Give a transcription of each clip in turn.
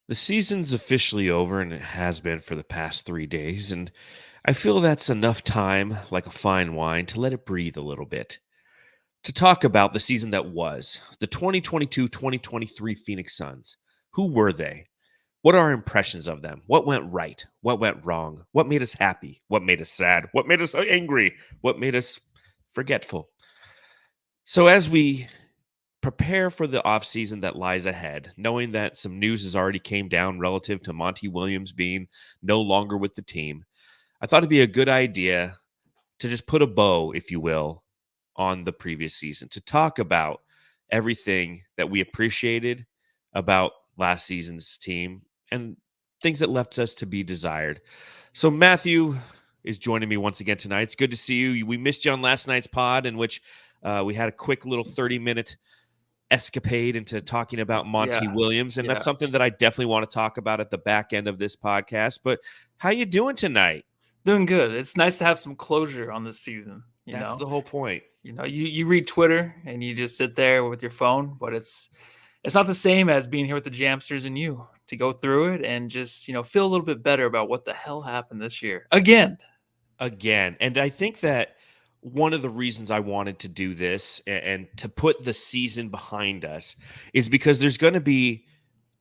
The season's officially over, and it has been for the past 3 days. And I feel that's enough time, like a fine wine, to let it breathe a little bit. To talk about the season that was the 2022-2023 Phoenix Suns. Who were they? What are our impressions of them? What went right? What went wrong? What made us happy? What made us sad? What made us angry? What made us forgetful? So, as we prepare for the offseason that lies ahead, knowing that some news has already came down relative to Monty Williams being no longer with the team, I thought it'd be a good idea to just put a bow, if you will, on the previous season, to talk about everything that we appreciated about last season's team and things that left us to be desired. So Matthew is joining me once again tonight. It's good to see you. We missed you on last night's pod, in which we had a quick little 30-minute escapade into talking about Monty Williams, and that's something that I definitely want to talk about at the back end of this podcast. But how you doing tonight? Doing good. It's nice to have some closure on this season. That's the whole point. You read Twitter and you just sit there with your phone, but it's not the same as being here with the Jamsters and you to go through it and just feel a little bit better about what the hell happened this year again. And I think that one of the reasons I wanted to do this and to put the season behind us is because there's going to be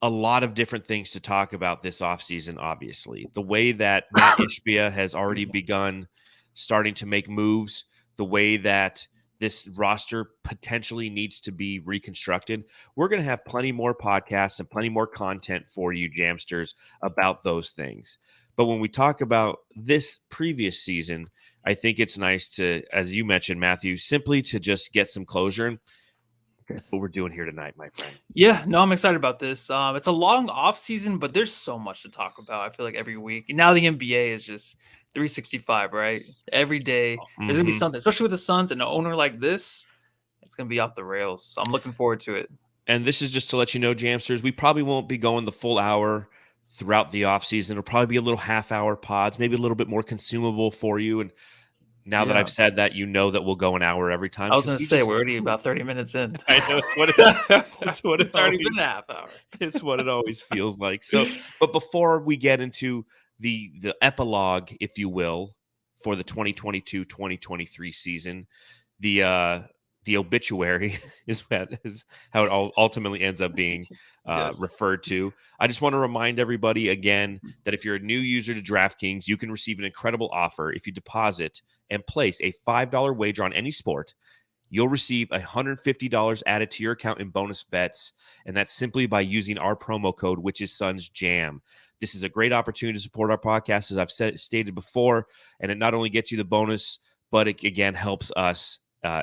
a lot of different things to talk about this offseason, obviously. The way that Matt Ishbia has already begun starting to make moves, the way that this roster potentially needs to be reconstructed. We're going to have plenty more podcasts and plenty more content for you, Jamsters, about those things. But when we talk about this previous season, I think it's nice to, as you mentioned, Matthew, simply to just get some closure. And that's what we're doing here tonight, my friend. Yeah, no, I'm excited about this. It's a long off season, but there's so much to talk about. I feel like every week. Now the NBA is just 365, right? Every day there's gonna be something, especially with the Suns and an owner like this. It's gonna be off the rails. So I'm looking forward to it. And this is just to let you know, Jamsters, we probably won't be going the full hour throughout the offseason. It'll probably be a little half-hour pods, maybe a little bit more consumable for you. And now that I've said that, you know that we'll go an hour every time. I was going to say, we're already about 30 minutes in. I know it's already been a half hour. It's what it always feels like. So, but before we get into the epilogue, if you will, for the 2022-2023 season, the obituary is how it ultimately ends up being referred to. I just want to remind everybody again that if you're a new user to DraftKings, you can receive an incredible offer if you deposit and place a $5 wager on any sport. You'll receive $150 added to your account in bonus bets, and that's simply by using our promo code, which is Suns Jam. This is a great opportunity to support our podcast, as I've stated before, and it not only gets you the bonus, but it again helps us.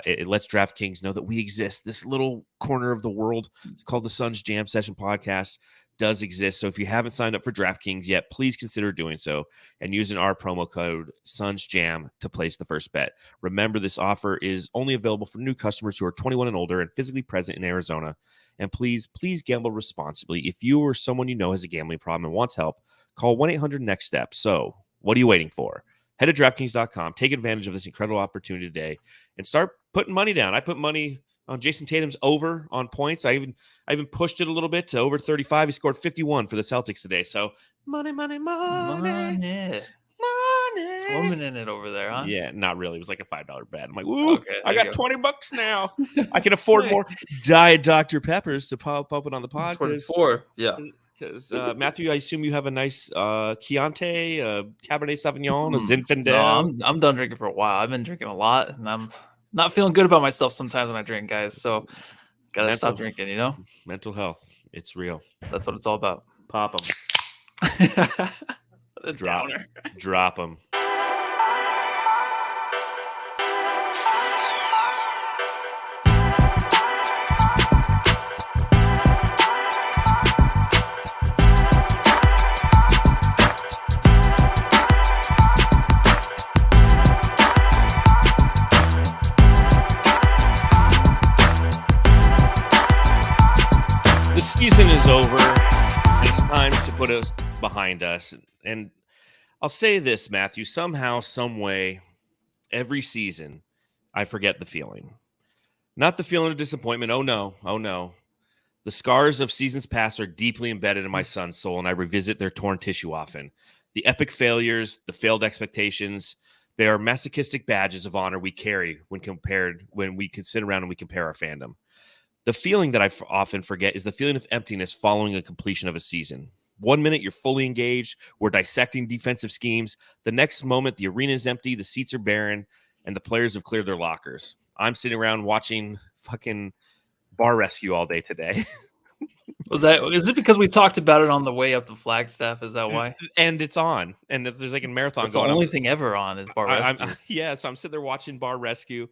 It lets DraftKings know that we exist. This little corner of the world called the Suns Jam Session Podcast does exist. So if you haven't signed up for DraftKings yet, please consider doing so and using our promo code Suns Jam to place the first bet. Remember, this offer is only available for new customers who are 21 and older and physically present in Arizona. And please gamble responsibly. If you or someone you know has a gambling problem and wants help, call 1-800-NEXTSTEP. So what are you waiting for? Head to DraftKings.com, take advantage of this incredible opportunity today, and start putting money down. I put money on Jason Tatum's over on points. I even pushed it a little bit to over 35. He scored 51 for the Celtics today. So money. Swimming in it over there, huh? Yeah, not really. It was like a $5 bet. I'm like, ooh, okay, I got $20 now. I can afford more Diet Dr. Peppers to pop it on the pod. That's what it's for. Yeah. Because Matthew, I assume you have a nice Chianti, Cabernet Sauvignon, a Zinfandel. No, I'm done drinking for a while. I've been drinking a lot, and I'm not feeling good about myself sometimes when I drink, guys. So gotta stop drinking, Mental health, it's real. That's what it's all about. Pop them. Drop them. Season is over. It's time to put us behind us. And I'll say this, Matthew, somehow, some way, every season, I forget the feeling. Not the feeling of disappointment. Oh no. The scars of seasons past are deeply embedded in my son's soul, and I revisit their torn tissue often. The epic failures, the failed expectations, they are masochistic badges of honor we carry when we can sit around and we compare our fandom. The feeling that I often forget is the feeling of emptiness following the completion of a season. 1 minute, you're fully engaged. We're dissecting defensive schemes. The next moment, the arena is empty, the seats are barren, and the players have cleared their lockers. I'm sitting around watching fucking Bar Rescue all day today. Is it because we talked about it on the way up to Flagstaff? Is that why? And it's on. And there's like a marathon It's going on. The only thing ever on is Bar Rescue. So I'm sitting there watching Bar Rescue.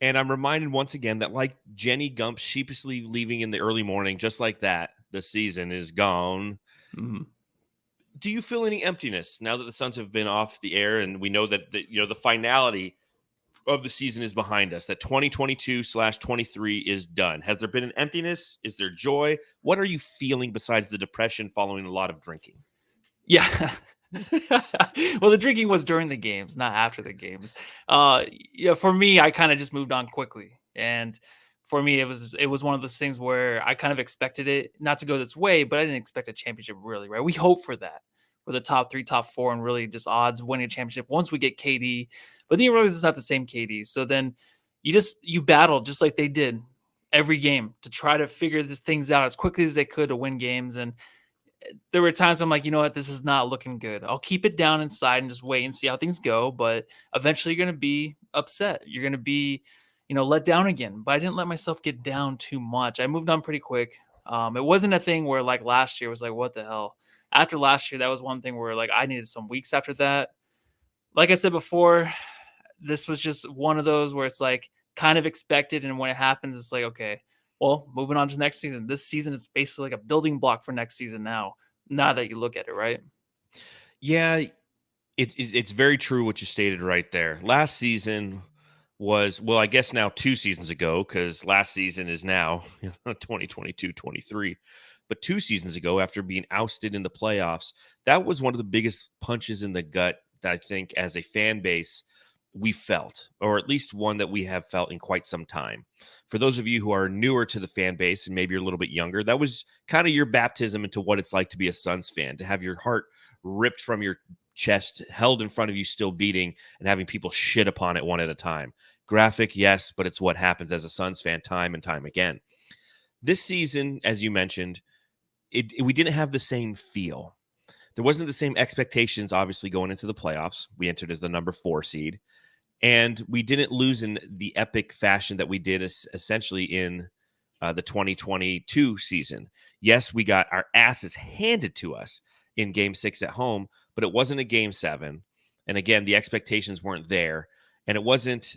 And I'm reminded once again that, like Jenny Gump sheepishly leaving in the early morning, just like that, the season is gone. Mm-hmm. Do you feel any emptiness now that the Suns have been off the air and we know that the finality of the season is behind us, that 2022/23 is done? Has there been an emptiness? Is there joy? What are you feeling besides the depression following a lot of drinking? Yeah. Well, the drinking was during the games, not after the games. For me, I kind of just moved on quickly. And for me, it was one of those things where I kind of expected it not to go this way, but I didn't expect a championship really, right? We hope for that. For the top 3, top 4, and really just odds of winning a championship once we get KD. But then you realize it's not the same KD. So then you battle just like they did every game to try to figure these things out as quickly as they could to win games. And there were times I'm like, you know what, this is not looking good. I'll keep it down inside and just wait and see how things go. But eventually you're going to be upset. You're going to be, let down again. But I didn't let myself get down too much. I moved on pretty quick. It wasn't a thing where like last year was like, what the hell? After last year, that was one thing where like I needed some weeks after that. Like I said before, this was just one of those where it's like kind of expected. And when it happens, it's like, okay, well, moving on to next season. This season is basically like a building block for next season now that you look at it, right? Yeah, it's very true what you stated right there. Last season was, well, I guess now 2 seasons ago, because last season is now 2022-23. But 2 seasons ago, after being ousted in the playoffs, that was one of the biggest punches in the gut that I think as a fan base we felt, or at least one that we have felt in quite some time. For those of you who are newer to the fan base and maybe you're a little bit younger, that was kind of your baptism into what it's like to be a Suns fan, to have your heart ripped from your chest, held in front of you, still beating, and having people shit upon it one at a time. Graphic, yes, but it's what happens as a Suns fan time and time again. This season, as you mentioned, we didn't have the same feel. There wasn't the same expectations, obviously, going into the playoffs. We entered as the number 4 seed. And we didn't lose in the epic fashion that we did essentially in the 2022 season. Yes, we got our asses handed to us in Game 6 at home, but it wasn't a Game 7. And again, the expectations weren't there. And it wasn't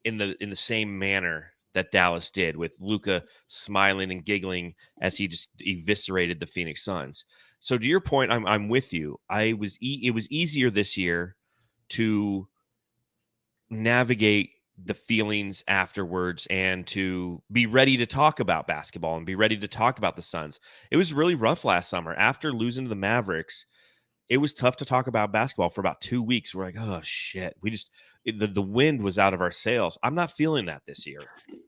in the same manner that Dallas did, with Luka smiling and giggling as he just eviscerated the Phoenix Suns. So to your point, I'm with you. It was easier this year to navigate the feelings afterwards and to be ready to talk about basketball and be ready to talk about the Suns. It was really rough last summer. After losing to the Mavericks, it was tough to talk about basketball for about 2 weeks. We're like, oh shit. The wind was out of our sails. I'm not feeling that this year.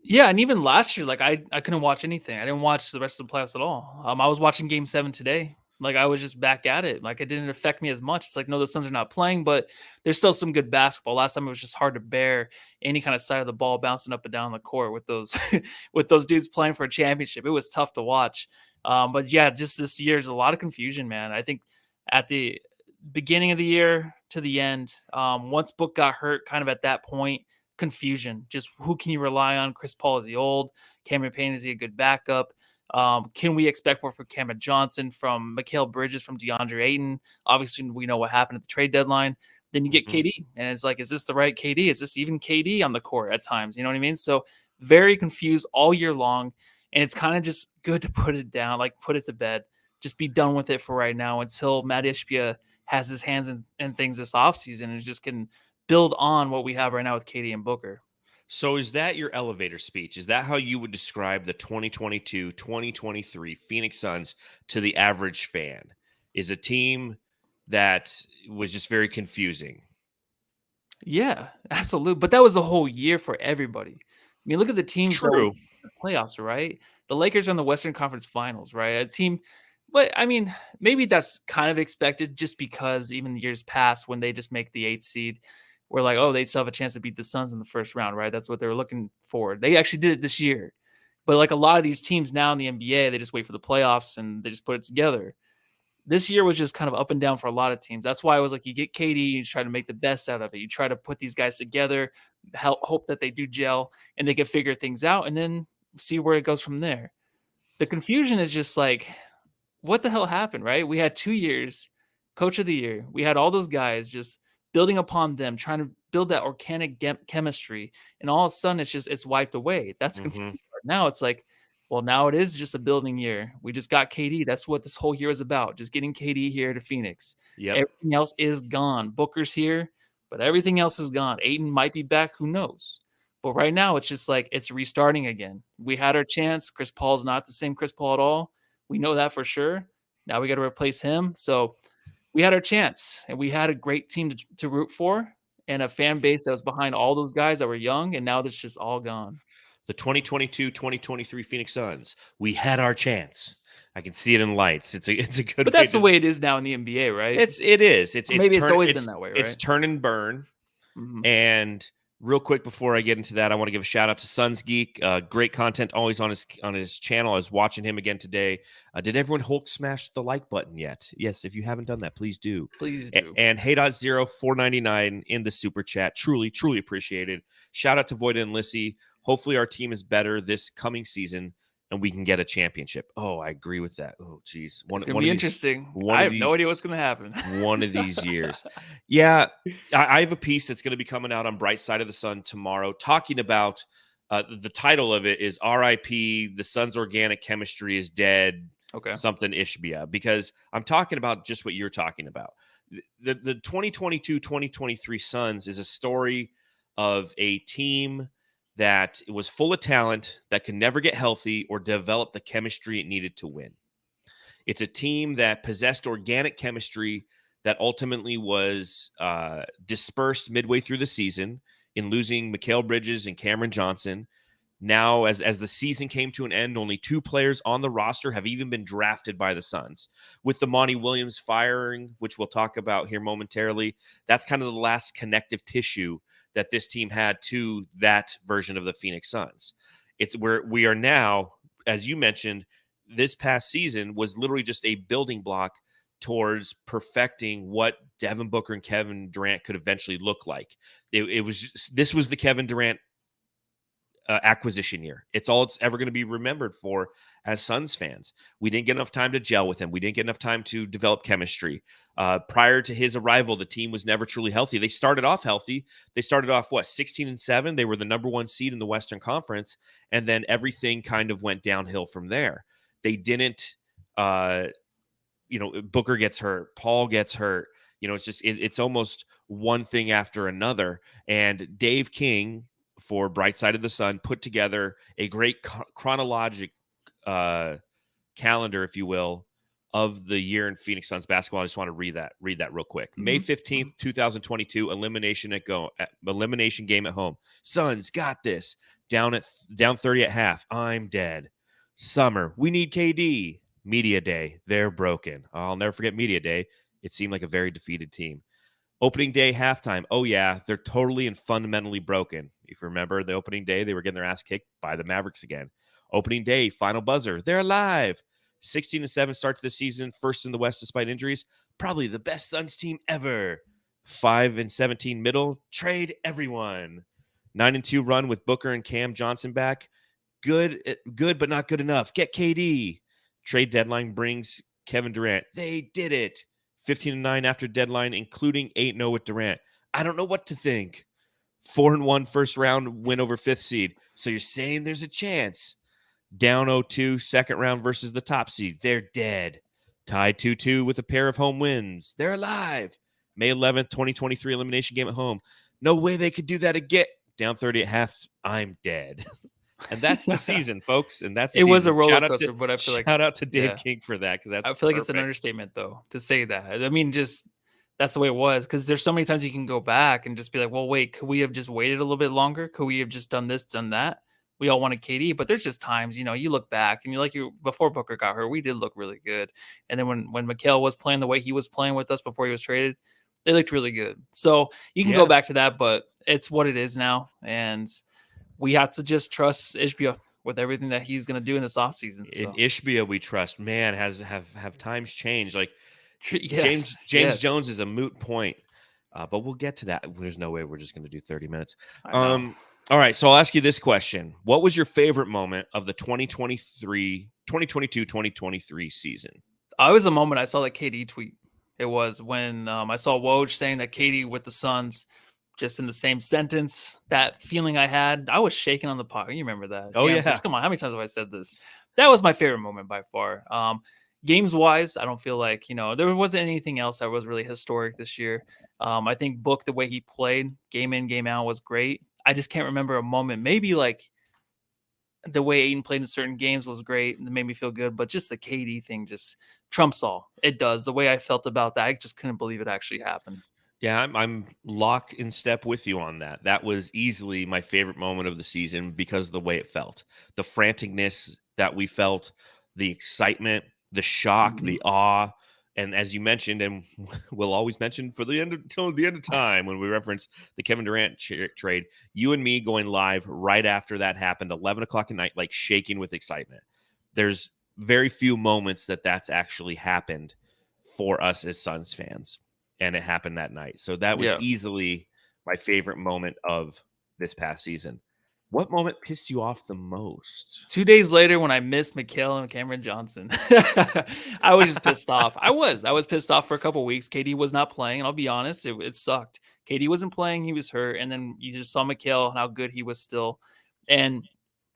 Yeah, and even last year, like I couldn't watch anything. I didn't watch the rest of the playoffs at all. I was watching Game 7 today. Like I was just back at it. Like it didn't affect me as much. It's like, no, the Suns are not playing, but there's still some good basketball. Last time it was just hard to bear any kind of side of the ball bouncing up and down the court with those with those dudes playing for a championship. It was tough to watch. But yeah, just this year, there's a lot of confusion, man. I think at the beginning of the year to the end, once Book got hurt, kind of at that point, confusion. Just who can you rely on? Chris Paul, is he old? Cameron Payne, is he a good backup? Can we expect more from Cameron Johnson, from Mikal Bridges, from DeAndre Ayton? Obviously, we know what happened at the trade deadline. Then you get KD, and it's like, is this the right KD? Is this even KD on the court at times? You know what I mean? So very confused all year long, and it's kind of just good to put it down, like put it to bed. Just be done with it for right now until Matt Ishbia has his hands in things this offseason and just can build on what we have right now with KD and Booker. So is that your elevator speech? Is that how you would describe the 2022-2023 Phoenix Suns to the average fan? Is a team that was just very confusing? Yeah, absolutely. But that was the whole year for everybody. I mean, look at the teams. True. playoffs, right? The Lakers are in the Western Conference Finals, right? A team, but I mean, maybe that's kind of expected just because even years past when they just make the 8th seed, we're like, oh, they still have a chance to beat the Suns in the first round, right? That's what they were looking for. They actually did it this year. But like a lot of these teams now in the NBA, they just wait for the playoffs and they just put it together. This year was just kind of up and down for a lot of teams. That's why I was like, you get KD, you try to make the best out of it. You try to put these guys together, hope that they do gel and they can figure things out and then see where it goes from there. The confusion is just like, what the hell happened, right? We had 2 years, coach of the year. We had all those guys just building upon them, trying to build that organic chemistry. And all of a sudden it's wiped away. That's the confusing part. Now it's like, well, now it is just a building year. We just got KD. That's what this whole year is about. Just getting KD here to Phoenix. Yep. Everything else is gone. Booker's here, but everything else is gone. Ayton might be back. Who knows? But right now, it's just like it's restarting again. We had our chance. Chris Paul's not the same Chris Paul at all. We know that for sure. Now we got to replace him. So we had our chance, and we had a great team to root for and a fan base that was behind all those guys that were young, and now that's just all gone. The 2022-2023 Phoenix Suns. We had our chance. I can see it in lights. It's a good. But that's the way it is now in the NBA, right? It is. It's always been that way, right? It's turn and burn. Mm-hmm. And real quick before I get into that, I want to give a shout out to Suns Geek. Great content always on his channel. I was watching him again today. Did everyone Hulk smash the like button yet? Yes, if you haven't done that, please do. Please do. And Hey.0 499 in the super chat. Truly, truly appreciated. Shout out to Voida and Lissy. Hopefully our team is better this coming season and we can get a championship. Oh, I agree with that. Oh, geez. It's going to be interesting. I have no idea what's going to happen. One of these years. Yeah, I have a piece that's going to be coming out on Bright Side of the Sun tomorrow talking about the title of it is RIP, the Sun's organic chemistry is dead, something Ishbia, because I'm talking about just what you're talking about. The 2022-2023 Suns is a story of a team that was full of talent that could never get healthy or develop the chemistry it needed to win. It's a team that possessed organic chemistry that ultimately was dispersed midway through the season in losing Mikal Bridges and Cameron Johnson. Now, as the season came to an end, only 2 players on the roster have even been drafted by the Suns. With the Monty Williams firing, which we'll talk about here momentarily, that's kind of the last connective tissue that this team had to that version of the Phoenix Suns. It's where we are now, as you mentioned, this past season was literally just a building block towards perfecting what Devin Booker and Kevin Durant could eventually look like. This was the Kevin Durant acquisition year. It's all it's ever going to be remembered for as Suns fans. We didn't get enough time to gel with him. We didn't get enough time to develop chemistry. Prior to his arrival, the team was never truly healthy. They started off healthy. They started off, 16-7? They were the number 1 seed in the Western Conference, and then everything kind of went downhill from there. They didn't, Booker gets hurt. Paul gets hurt. It's just, it's almost one thing after another. And Dave King, for Bright Side of the Sun, put together a great chronologic calendar, if you will, of the year in Phoenix Suns basketball. I just want to read that real quick. Mm-hmm. May 15th, 2022, elimination game at home. Suns got this. Down 30 at half. I'm dead. Summer, we need KD. Media day, they're broken. I'll never forget media day. It seemed like a very defeated team. Opening day, halftime. Oh, yeah, they're totally and fundamentally broken. If you remember the opening day, they were getting their ass kicked by the Mavericks again. Opening day, final buzzer. They're alive. 16-7 start to the season, first in the West despite injuries. Probably the best Suns team ever. 5-17 middle. Trade everyone. 9-2 run with Booker and Cam Johnson back. Good, but not good enough. Get KD. Trade deadline brings Kevin Durant. They did it. 15-9 after deadline, including 8-0 with Durant. I don't know what to think. 4-1 first round win over 5th seed. So you're saying there's a chance. Down 0-2 second round versus the top seed. They're dead. Tied 2-2 with a pair of home wins. They're alive. May 11th, 2023 elimination game at home. No way they could do that again. Down 30 at half. I'm dead. And that's the season, folks. And that's the season. Was a roller coaster, but I feel like shout out to Dave King for that, because I feel like it's an understatement though to say that. I mean, just that's the way it was, because there's so many times you can go back and just be like, well, wait, could we have just waited a little bit longer? Could we have just done this, done that? we all wanted KD, but there's just times, you look back and before Booker got hurt, we did look really good. And then when Mikal was playing the way he was playing with us before he was traded, they looked really good. So you can go back to that, but it's what it is now. And we have to just trust Ishbia with everything that he's going to do in this offseason. In Ishbia, we trust. Man, have times changed? Like yes, James Jones is a moot point, but we'll get to that. There's no way we're just going to do 30 minutes. All right, so I'll ask you this question. What was your favorite moment of the 2022-2023 season? It was a moment I saw that KD tweet. It was when I saw Woj saying that KD with the Suns, just in the same sentence, that feeling I had, I was shaking on the pod. You remember that? Oh, yeah. Come on, how many times have I said this? That was my favorite moment by far. Games-wise, I don't feel like, there wasn't anything else that was really historic this year. I think Book, the way he played, game in, game out, was great. I just can't remember a moment. Maybe like the way Ayton played in certain games was great and it made me feel good, but just the KD thing just trumps all. It does. The way I felt about that, I just couldn't believe it actually happened. Yeah, I'm lock in step with you on that. That was easily my favorite moment of the season because of the way it felt. The franticness that we felt, the excitement, the shock, the awe. And as you mentioned, and we'll always mention till the end of time when we reference the Kevin Durant trade, you and me going live right after that happened, 11 o'clock at night, like shaking with excitement. There's very few moments that's actually happened for us as Suns fans, and it happened that night. So that was easily my favorite moment of this past season. What moment pissed you off the most? 2 days later when I missed Mikal and Cameron Johnson. I was just pissed off. I was pissed off for a couple of weeks. KD was not playing, and I'll be honest, it sucked. KD wasn't playing, he was hurt, and then you just saw Mikal and how good he was still. And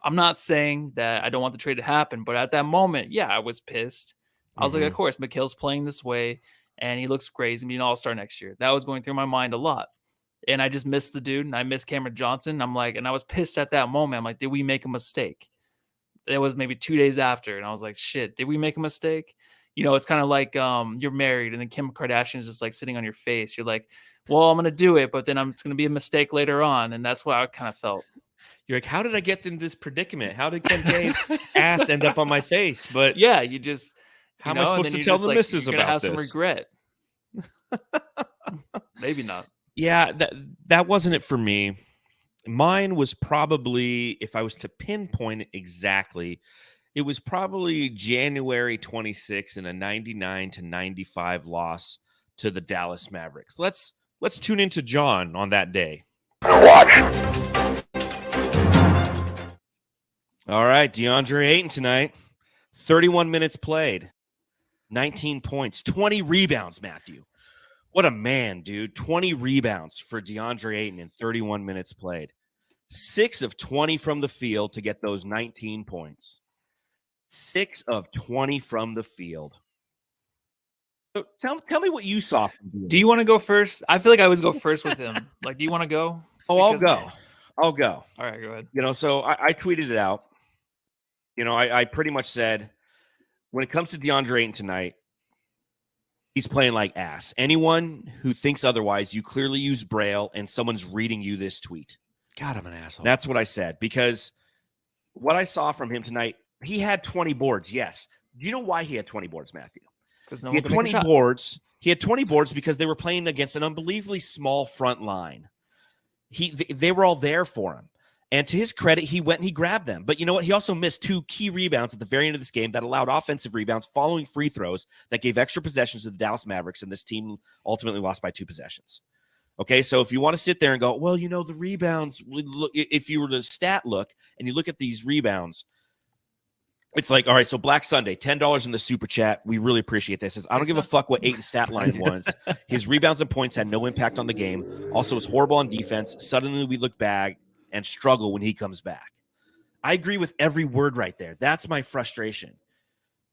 I'm not saying that I don't want the trade to happen, but at that moment, I was pissed. I was like, of course, Mikal's playing this way, and he looks great. He's going to be an all-star next year. That was going through my mind a lot. And I just missed the dude, and I missed Cameron Johnson. I'm like, and I was pissed at that moment. I'm like, did we make a mistake? It was maybe 2 days after, and I was like, shit, did we make a mistake? It's kind of like you're married, and then Kim Kardashian is just like sitting on your face. You're like, well, I'm going to do it, but then it's going to be a mistake later on, and that's what I kind of felt. You're like, how did I get in this predicament? How did Kim K's ass end up on my face? But yeah, you just how am I supposed to tell the missus about have this? Some regret. Maybe not. Yeah, that wasn't it for me. Mine was probably, if I was to pinpoint it exactly, it was probably January 26th in a 99-95 loss to the Dallas Mavericks. Let's tune into John on that day. Watch. All right, DeAndre Ayton tonight. 31 minutes played. 19 points. 20 rebounds, Matthew. What a man, dude. 20 rebounds for DeAndre Ayton in 31 minutes played. 6 of 20 from the field to get those 19 points. 6 of 20 from the field. So tell me what you saw from DeAndre. Do you want to go first? I feel like I always go first with him. Like, do you want to go? Oh, I'll go. All right, go ahead. So I tweeted it out. I pretty much said, when it comes to DeAndre Ayton tonight, he's playing like ass. Anyone who thinks otherwise, you clearly use Braille and someone's reading you this tweet. God, I'm an asshole. That's what I said, because what I saw from him tonight, he had 20 boards, yes. Do you know why he had 20 boards, Matthew? Because no he had 20 boards. He had 20 boards because they were playing against an unbelievably small front line. They were all there for him. And to his credit, he went and he grabbed them. But you know what? He also missed 2 key rebounds at the very end of this game that allowed offensive rebounds following free throws that gave extra possessions to the Dallas Mavericks, and this team ultimately lost by 2 possessions. Okay, so if you want to sit there and go, well, the rebounds, if you were to stat look and you look at these rebounds, it's like, all right, so Black Sunday, $10 in the super chat. We really appreciate this. Says, I don't give a fuck what Ayton's stat line was. His rebounds and points had no impact on the game. Also, was horrible on defense. Suddenly we look back and struggle when he comes back. I agree with every word right there. That's my frustration.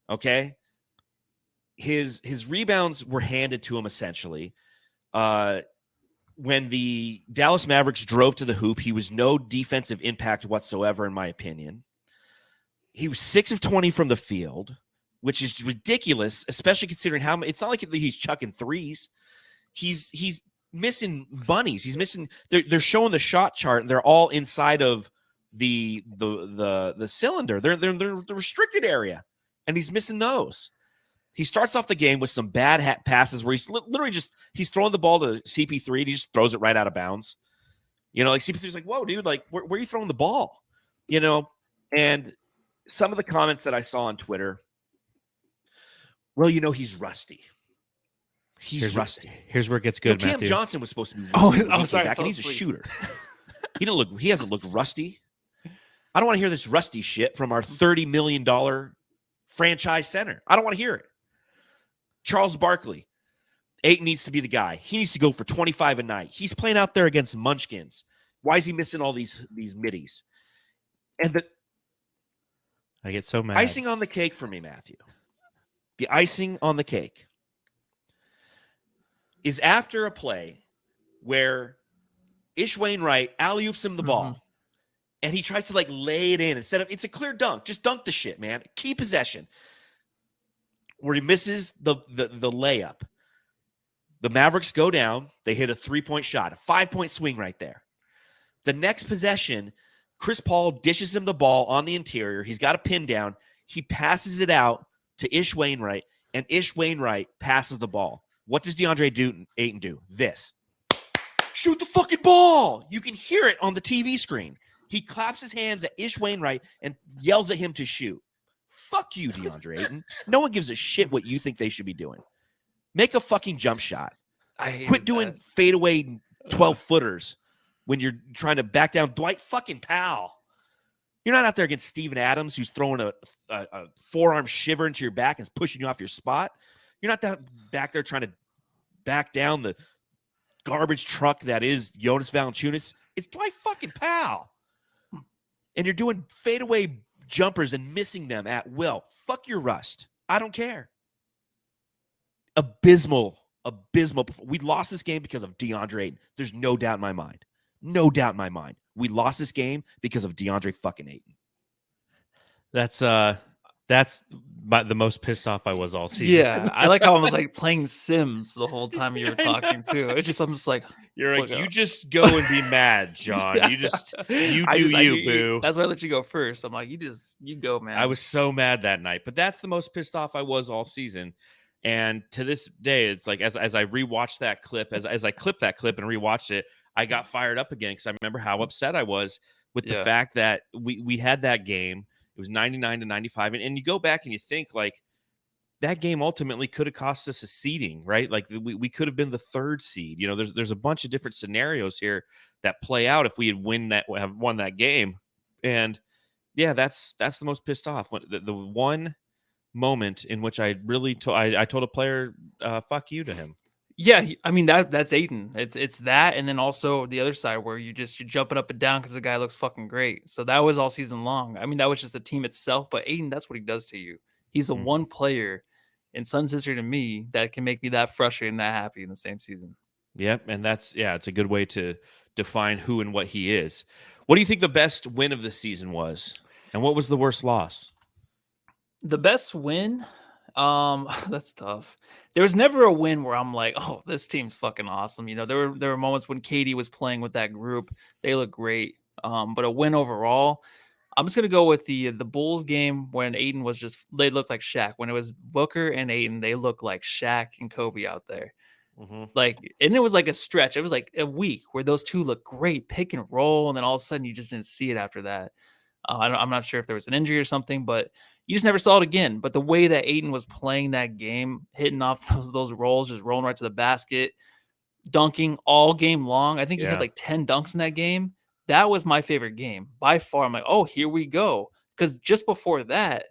Okay? His rebounds were handed to him essentially. When the Dallas Mavericks drove to the hoop, he was no defensive impact whatsoever, in my opinion. He was 6 of 20 from the field, which is ridiculous, especially considering how it's not like he's chucking threes. He's missing bunnies. He's missing. They're showing the shot chart, and they're all inside of the cylinder. They're the restricted area, and he's missing those. He starts off the game with some bad passes where he's literally he's throwing the ball to CP3 and he just throws it right out of bounds. Like CP3's like, whoa, dude, like where are you throwing the ball? And some of the comments that I saw on Twitter, well, he's rusty. He's rusty. Here's where it gets good, Cam Matthew. Johnson was supposed to be rusty. Sorry, back, and he's a shooter. He hasn't looked rusty. I don't want to hear this rusty shit from our $30 million franchise center. I don't want to hear it. Charles Barkley. Ayton needs to be the guy. He needs to go for 25 a night. He's playing out there against Munchkins. Why is he missing all these middies? And I get so mad. Icing on the cake for me, Matthew. The icing on the cake is after a play where Ish Wainwright alley-oops him the ball, and he tries to lay it in instead of it's a clear dunk. Just dunk the shit, man. Key possession. Where he misses the layup. The Mavericks go down. They hit a 3-point shot, a 5-point swing right there. The next possession, Chris Paul dishes him the ball on the interior. He's got a pin down. He passes it out to Ish Wainwright, and Ish Wainwright passes the ball. What does DeAndre Ayton do? This. Shoot the fucking ball. You can hear it on the TV screen. He claps his hands at Ish Wainwright and yells at him to shoot. Fuck you, DeAndre Ayton. No one gives a shit what you think they should be doing. Make a fucking jump shot. Quit doing fadeaway 12-footers when you're trying to back down Dwight fucking Powell. You're not out there against Steven Adams, who's throwing a forearm shiver into your back and is pushing you off your spot. You're not back there trying to back down the garbage truck that is Jonas Valanciunas. It's Dwight fucking Powell. And you're doing fadeaway jumpers and missing them at will. Fuck your rust. I don't care. Abysmal. We lost this game because of DeAndre Ayton. There's no doubt in my mind. No doubt in my mind. We lost this game because of DeAndre fucking Ayton. That's the most pissed off I was all season. Yeah, I like how I was playing Sims the whole time you were talking too. I'm just like, you're like, you just go and be mad, John. You do, boo. That's why I let you go first. I'm like, you go, man. I was so mad that night, but that's the most pissed off I was all season. And to this day, it's like as I rewatched that clip, as I clipped that clip and rewatched it, I got fired up again because I remember how upset I was with the fact that we had that game. It was 99-95, and you go back and you think that game ultimately could have cost us a seeding, right? We could have been the 3rd seed. There's a bunch of different scenarios here that play out if we had won that game. And yeah, that's the most pissed off. The one moment in which I really I told a player, fuck you to him. Yeah, I mean that's Ayton. It's that, and then also the other side where you're jumping up and down because the guy looks fucking great. So that was all season long. I mean, that was just the team itself, but Ayton, that's what he does to you. He's the one player in Suns history to me that can make me that frustrated and that happy in the same season. Yep, and it's a good way to define who and what he is. What do you think the best win of the season was, and what was the worst loss? The best win, that's tough. There was never a win where I'm like, oh, this team's fucking awesome. There were moments when Katie was playing with that group. They look great. But a win overall, I'm just gonna go with the Bulls game when Ayton was they looked like Shaq. When it was Booker and Ayton, they looked like Shaq and Kobe out there. And it was like a stretch. It was like a week where those two looked great, pick and roll, and then all of a sudden you just didn't see it after that. I'm not sure if there was an injury or something, but you just never saw it again. But the way that Ayton was playing that game, hitting off those rolls, just rolling right to the basket, dunking all game long. I think he had 10 dunks in that game. That was my favorite game by far. I'm like, oh, here we go. Because just before that,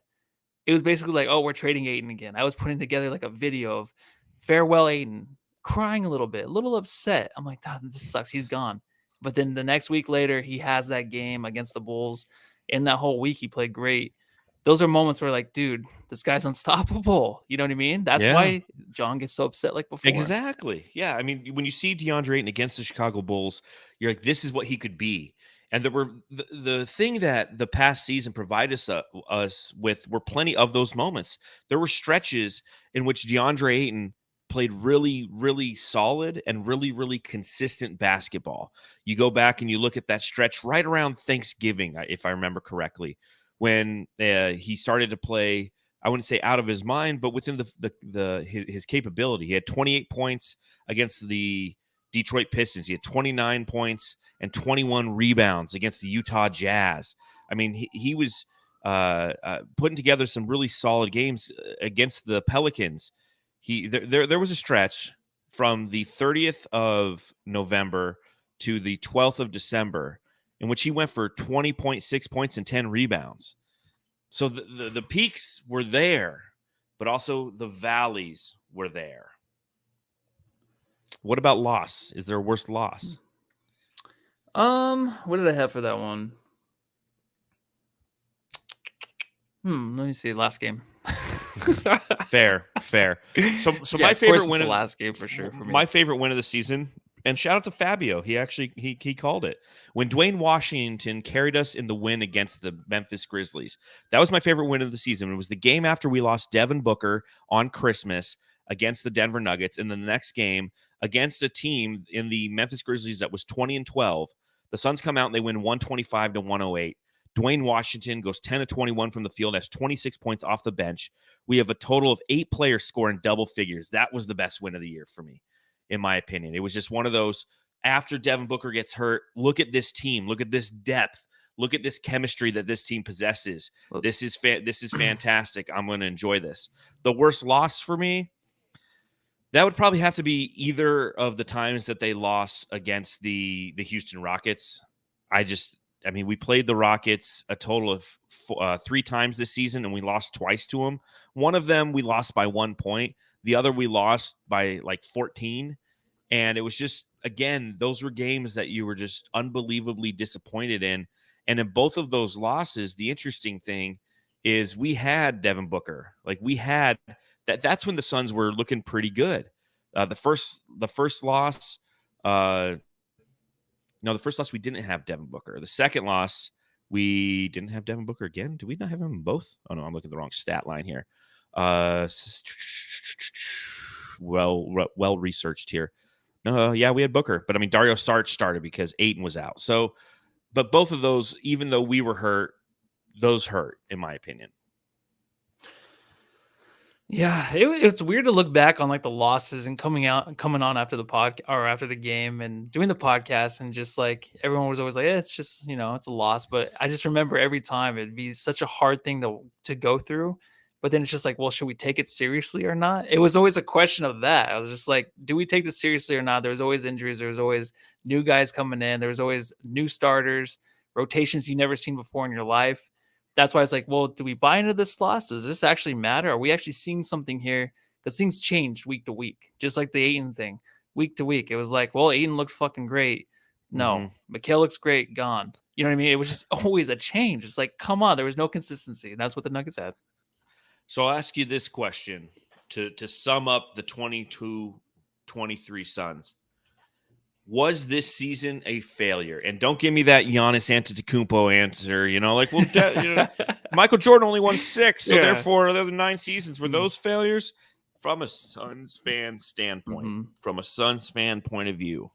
it was basically like, oh, we're trading Ayton again. I was putting together a video of farewell Ayton, crying a little upset. I'm like, this sucks. He's gone. But then the next week later, he has that game against the Bulls. And that whole week, he played great. Those are moments where dude, this guy's unstoppable. You know what I mean? That's why John gets so upset before. Exactly. Yeah. I mean, when you see DeAndre Ayton against the Chicago Bulls, you're like, this is what he could be. And there were the thing that the past season provided us with were plenty of those moments. There were stretches in which DeAndre Ayton played really, really solid and really, really consistent basketball. You go back and you look at that stretch right around Thanksgiving, if I remember correctly, when he started to play, I wouldn't say out of his mind, but within his capability. He had 28 points against the Detroit Pistons. He had 29 points and 21 rebounds against the Utah Jazz. I mean, he was putting together some really solid games against the Pelicans. There was a stretch from the 30th of November to the 12th of December in which he went for 20.6 points and 10 rebounds. So the peaks were there, but also the valleys were there. What about loss? Is there a worse loss? What did I have for that one? Let me see. Last game. Fair. So Yeah, my favorite win of of the last game for sure. For me. My favorite win of the season, and shout out to Fabio. He actually he called it when Dwayne Washington carried us in the win against the Memphis Grizzlies. That was my favorite win of the season. It was the game after we lost Devin Booker on Christmas against the Denver Nuggets, and then the next game against a team in the Memphis Grizzlies that was 20-12. The Suns come out and they win 125-108. Dwayne Washington goes 10-21 from the field, has 26 points off the bench. We have a total of 8 players scoring double figures. That was the best win of the year for me, in my opinion. It was just one of those, after Devin Booker gets hurt, look at this team, look at this depth, look at this chemistry that this team possesses. This is fantastic. I'm going to enjoy this. The worst loss for me, that would probably have to be either of the times that they lost against the Houston Rockets. I mean, we played the Rockets a total of 3 times this season, and we lost twice to them. One of them we lost by 1 point. The other we lost by like 14. And it was just, again, those were games that you were just unbelievably disappointed in. And in both of those losses, the interesting thing is we had Devin Booker. Like, we had that's when the Suns were looking pretty good. The first loss, no, the first loss, we didn't have Devin Booker. The second loss, we didn't have Devin Booker again. Did we not have him in both? Oh, no, I'm looking at the wrong stat line here. Well researched here. No, yeah, we had Booker. But, I mean, Dario Saric started because Ayton was out. So, but both of those, even though we were hurt, those hurt, in my opinion. Yeah, it's weird to look back on like the losses and coming on after the podcast or after the game and doing the podcast, and just like everyone was always like, it's just, it's a loss. But I just remember every time it'd be such a hard thing to go through. But then it's just like, well, should we take it seriously or not? It was always a question of that. I was just like, do we take this seriously or not? There was always injuries. There was always new guys coming in. There was always new starters, rotations you never seen before in your life. That's why it's like, well, do we buy into this loss? Does this actually matter? Are we actually seeing something here? Because things changed week to week, just like the Ayton thing. Week to week, it was like, well, Ayton looks fucking great. No, Mikal looks great. Gone. You know what I mean? It was just always a change. It's like, come on, there was no consistency. And that's what the Nuggets had. So I'll ask you this question to sum up the 22-23 Suns. Was this season a failure? And don't give me that Giannis Antetokounmpo answer. Well, Michael Jordan only won 6, so therefore the other 9 seasons were those failures. From a Suns fan standpoint, from a Suns fan point of view,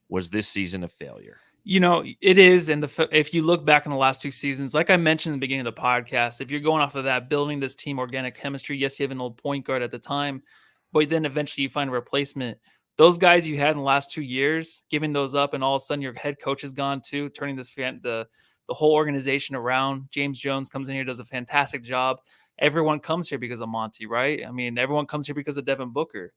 was this season a failure? It is. And if you look back in the last 2 seasons, like I mentioned in the beginning of the podcast, if you're going off of that, building this team organic chemistry, yes, you have an old point guard at the time, but then eventually you find a replacement. Those guys you had in the last 2 years, giving those up, and all of a sudden your head coach is gone too, turning the whole organization around. James Jones comes in here, does a fantastic job. Everyone comes here because of Monty, right? I mean, everyone comes here because of Devin Booker.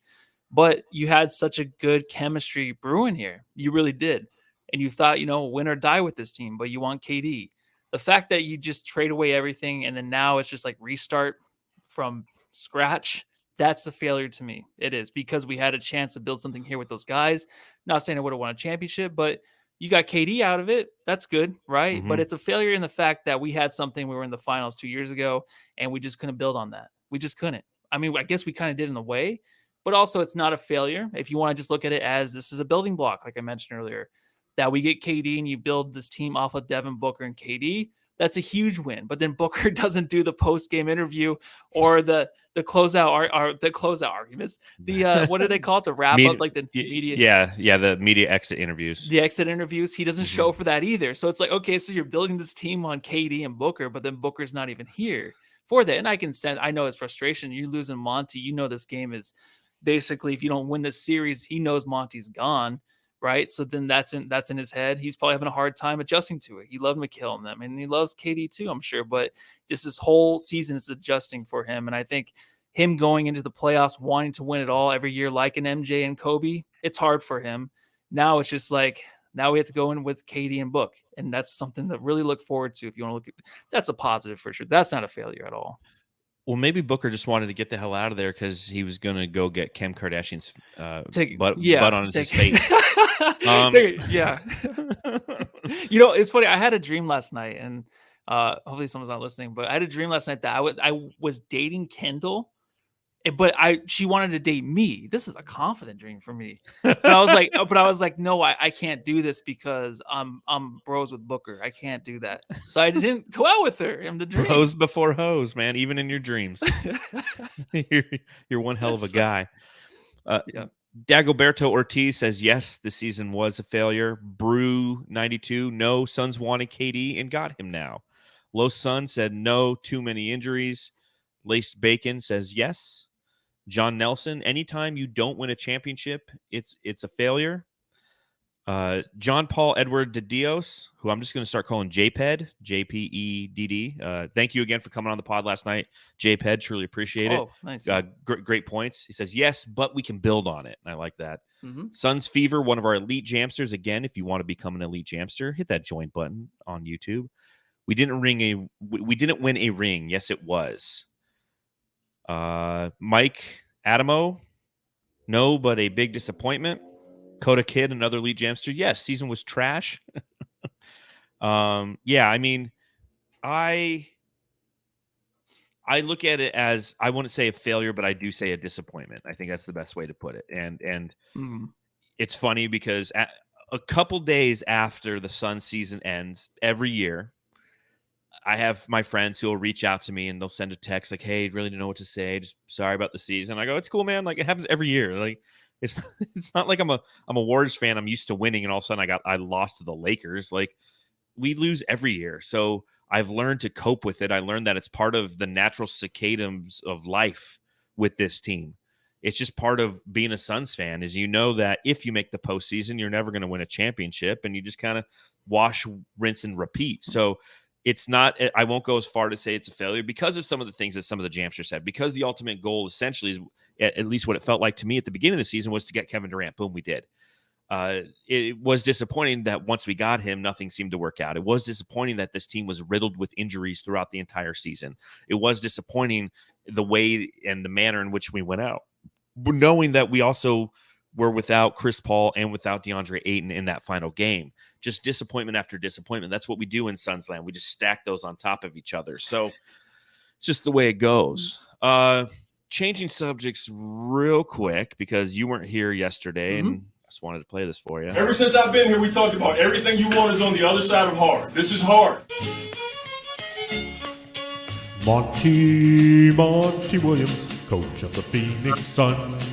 But you had such a good chemistry brewing here. You really did. And you thought, win or die with this team, but you want KD. The fact that you just trade away everything and then now it's just like restart from scratch, that's a failure to me. It is, because we had a chance to build something here with those guys. Not saying I would have won a championship, but you got KD out of it. That's good, right? But it's a failure in the fact that we had something. We were in the finals 2 years ago, and we just couldn't build on that. We just couldn't. I mean, I guess we kind of did in a way, but also it's not a failure. If you want to just look at it as this is a building block, like I mentioned earlier, that we get KD and you build this team off of Devin Booker and KD, That's a huge win. But then Booker doesn't do the post-game interview or the closeout arguments. The what do they call it? The wrap up, like the media. Yeah, the media exit interviews. The exit interviews. He doesn't show for that either. So it's like, okay, so you're building this team on KD and Booker, but then Booker's not even here for that. And I know his frustration. You're losing Monty. You know this game is basically, if you don't win this series, he knows Monty's gone. Right. So then that's in his head. He's probably having a hard time adjusting to it. He loved McHale and them, and he loves KD too, I'm sure. But just this whole season is adjusting for him. And I think him going into the playoffs, wanting to win it all every year, like an MJ and Kobe, it's hard for him. Now it's just like, now we have to go in with KD and Book. And that's something to really look forward to. If you want to look at, that's a positive for sure. That's not a failure at all. Well, maybe Booker just wanted to get the hell out of there because he was going to go get Kim Kardashian's butt on his face. Yeah. You know, it's funny. I had a dream last night, and hopefully someone's not listening, but I had a dream last night that I was dating Kendall, but she wanted to date me. This is a confident dream for me. But I was like, no, I can't do this because I'm bros with Booker. I can't do that. So I didn't go out with her in the dream. Bros before hoes, man. Even in your dreams, you're one hell of a guy. Yeah. Dagoberto Ortiz says, yes, the season was a failure. Brew 92, no, Suns wanted KD and got him now. Low Sun said, no, too many injuries. Laced Bacon says, yes. John Nelson, anytime you don't win a championship, it's a failure. John Paul Edward de Dios, who I'm just going to start calling JPED, JPEDD. Thank you again for coming on the pod last night. JPED, truly appreciate it. Nice. Great points. He says, yes, but we can build on it. And I like that. Suns Fever, one of our elite jamsters. Again, if you want to become an elite jamster, hit that join button on YouTube. We didn't win a ring. Yes, it was. Mike Adamo, no, but a big disappointment. Coda Kid, another lead jamster. Yes, season was trash. Yeah, I mean, I look at it as, I wouldn't say a failure, but I do say a disappointment. I think that's the best way to put it. And it's funny because a couple days after the Suns season ends every year, I have my friends who will reach out to me and they'll send a text like, hey, really don't know what to say. Just sorry about the season. I go, it's cool, man. Like, it happens every year. Like, it's not like I'm a Warriors fan. I'm used to winning, and all of a sudden I lost to the Lakers. Like, we lose every year. So I've learned to cope with it. I learned that it's part of the natural cicadas of life with this team. It's just part of being a Suns fan, is you know that if you make the postseason, you're never going to win a championship, and you just kind of wash, rinse, and repeat. So it's not, I won't go as far to say it's a failure because of some of the things that some of the jamsters said, because the ultimate goal essentially is, at least what it felt like to me at the beginning of the season, was to get Kevin Durant. Boom, we did. It was disappointing that once we got him, nothing seemed to work out. It was disappointing that this team was riddled with injuries throughout the entire season. It was disappointing the way and the manner in which we went out, knowing that we also were without Chris Paul and without DeAndre Ayton in that final game. Just disappointment after disappointment. That's what we do in Sunsland. We just stack those on top of each other. So it's just the way it goes. Changing subjects real quick, because you weren't here yesterday, and I just wanted to play this for you. Ever since I've been here, we talked about everything you want is on the other side of hard. This is hard. Monty Williams, coach of the Phoenix Suns.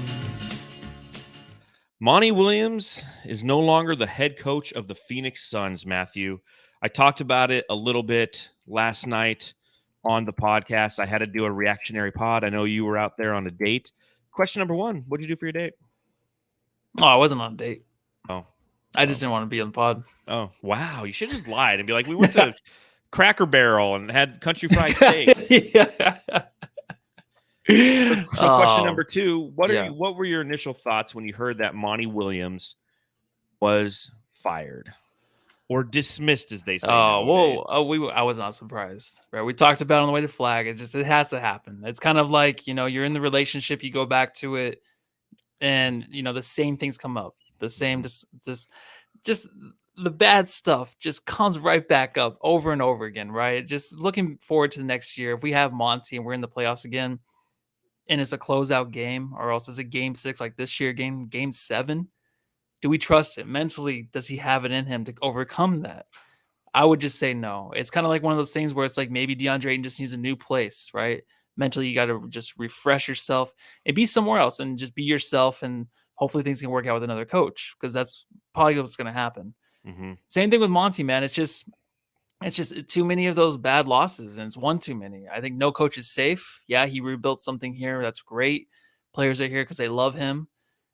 Monty Williams is no longer the head coach of the Phoenix Suns, Matthew. I talked about it a little bit last night on the podcast. I had to do a reactionary pod. I know you were out there on a date. Question number one, what did you do for your date? Oh, I wasn't on a date. Oh. I just didn't want to be on the pod. Oh, wow. You should have just lied and be like, we went to Cracker Barrel and had country fried steak. Yeah. So question number two, what were your initial thoughts when you heard that Monty Williams was fired or dismissed, as they say? I was not surprised. Right, we talked about it on the way to flag. It has to happen. It's kind of like, you're in the relationship, you go back to it, and the same things come up. The same, just the bad stuff just comes right back up over and over again. Right, just looking forward to the next year. If we have Monty and we're in the playoffs again, and it's a closeout game, or else it's a game 6 like this year, game 7. Do we trust him mentally? Does he have it in him to overcome that? I would just say no. It's kind of like one of those things where it's like maybe DeAndre Ayton just needs a new place, right? Mentally, you got to just refresh yourself and be somewhere else and just be yourself. And hopefully things can work out with another coach, because that's probably what's going to happen. Same thing with Monty, man. It's just too many of those bad losses, and it's one too many. I think no coach is safe. Yeah, he rebuilt something here. That's great. Players are here because they love him.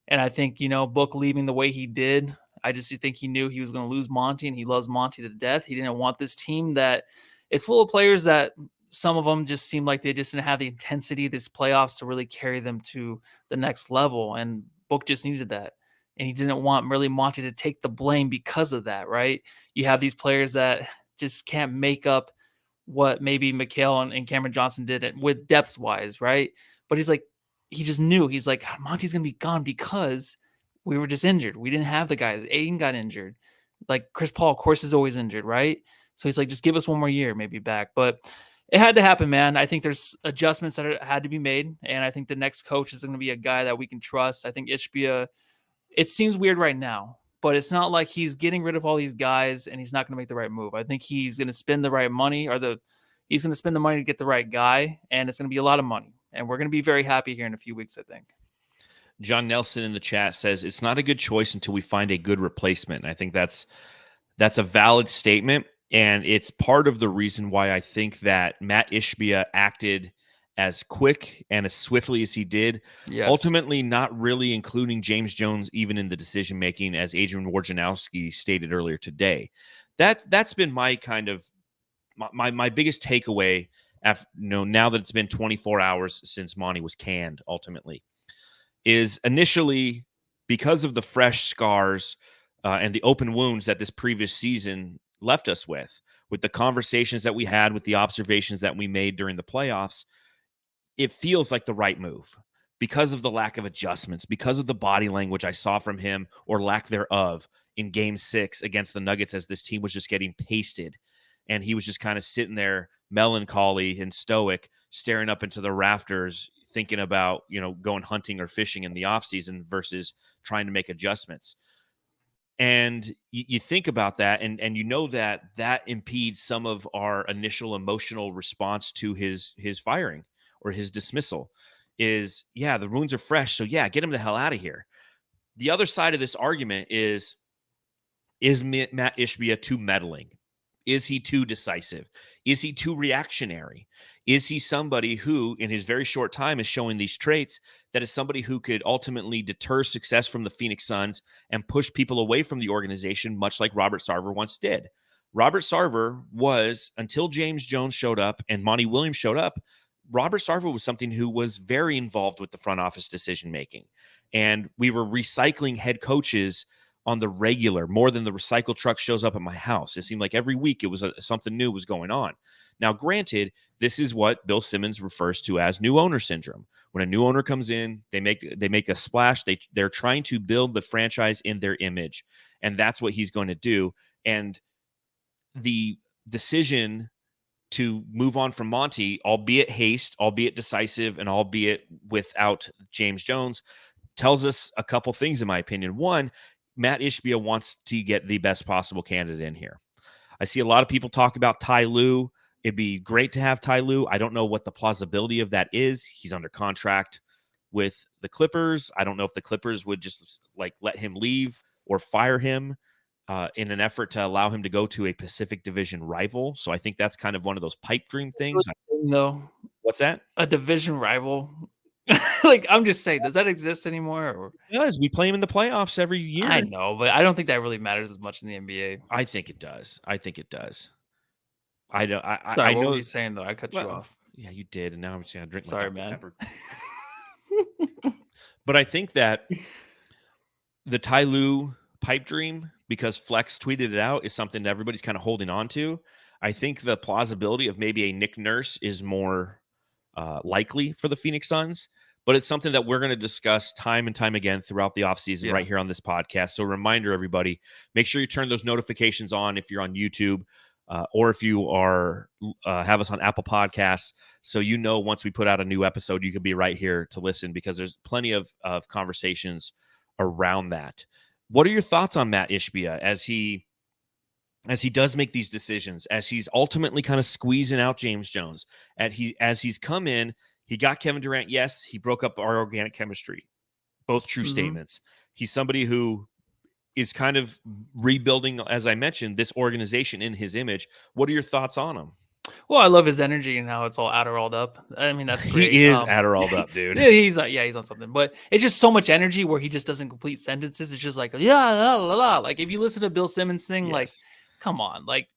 And I think, Book leaving the way he did, I just think he knew he was going to lose Monty, and he loves Monty to death. He didn't want this team that it's full of players that some of them just seemed like they just didn't have the intensity of this playoffs to really carry them to the next level. And Book just needed that. And he didn't want really Monty to take the blame because of that, right? You have these players that just can't make up what maybe Mikal and Cameron Johnson did with depth-wise, right? But he just knew. He's like, Monty's going to be gone because we were just injured. We didn't have the guys. Aiden got injured. Like Chris Paul, of course, is always injured, right? So he's like, just give us one more year, maybe back. But it had to happen, man. I think there's adjustments that had to be made, and I think the next coach is going to be a guy that we can trust. I think Ishbia, it seems weird right now, but it's not like he's getting rid of all these guys and he's not going to make the right move. I think he's going to spend the right money, he's going to spend the money to get the right guy, and it's going to be a lot of money. And we're going to be very happy here in a few weeks, I think. John Nelson in the chat says it's not a good choice until we find a good replacement. And I think that's a valid statement, and it's part of the reason why I think that Matt Ishbia acted as quick and as swiftly as he did, ultimately not really including James Jones even in the decision-making, as Adrian Wojnarowski stated earlier today. That's been my kind of my biggest takeaway after, now that it's been 24 hours since Monty was canned, ultimately, is initially because of the fresh scars and the open wounds that this previous season left us with the conversations that we had, with the observations that we made during the playoffs. It feels like the right move because of the lack of adjustments, because of the body language I saw from him, or lack thereof, in Game 6 against the Nuggets, as this team was just getting pasted. And he was just kind of sitting there melancholy and stoic, staring up into the rafters, thinking about, going hunting or fishing in the offseason versus trying to make adjustments. And you think about that, and that impedes some of our initial emotional response to his firing or his dismissal. Is, the wounds are fresh, so get him the hell out of here. The other side of this argument is Matt Ishbia too meddling? Is he too decisive? Is he too reactionary? Is he somebody who, in his very short time, is showing these traits that is somebody who could ultimately deter success from the Phoenix Suns and push people away from the organization, much like Robert Sarver once did? Robert Sarver was, until James Jones showed up and Monty Williams showed up, Robert Sarver was something who was very involved with the front office decision-making. And we were recycling head coaches on the regular, more than the recycle truck shows up at my house. It seemed like every week it was something new was going on. Now, granted, this is what Bill Simmons refers to as new owner syndrome. When a new owner comes in, they make a splash. They're trying to build the franchise in their image, and that's what he's going to do. And the decision to move on from Monty, albeit haste, albeit decisive, and albeit without James Jones, tells us a couple things, in my opinion. One, Matt Ishbia wants to get the best possible candidate in here. I see a lot of people talk about Ty Lue. It'd be great to have Ty Lue. I don't know what the plausibility of that is. He's under contract with the Clippers. I don't know if the Clippers would just let him leave or fire him in an effort to allow him to go to a Pacific Division rival. So I think that's kind of one of those pipe dream things. No. What's that? A division rival? I'm just saying, does that exist anymore? Or? It does. We play him in the playoffs every year. I know, but I don't think that really matters as much in the NBA. I think it does. I Sorry, I know. What were you saying, though? I cut you off. Yeah, you did, and now I'm just going to drink. Sorry, my man. But I think that the Ty Lue pipe dream, because Flex tweeted it out, is something that everybody's kind of holding on to. I think the plausibility of maybe a Nick Nurse is more likely for the Phoenix Suns, but it's something that we're going to discuss time and time again throughout the offseason right here on this podcast. So reminder, everybody, make sure you turn those notifications on if you're on YouTube or if you are have us on Apple Podcasts, so once we put out a new episode, you can be right here to listen, because there's plenty of conversations around that. What are your thoughts on Matt Ishbia as he as he does make these decisions, as he's ultimately kind of squeezing out James Jones, as he's come in, he got Kevin Durant. Yes, he broke up our organic chemistry. Both true statements. He's somebody who is kind of rebuilding, as I mentioned, this organization in his image. What are your thoughts on him? Well, I love his energy and how it's all Adderalled up. I mean, that's great. He is Adderalled up, dude. Yeah, he's on something. But it's just so much energy where he just doesn't complete sentences. It's just like, yeah, la, la, la. Like if you listen to Bill Simmons sing, like, come on, like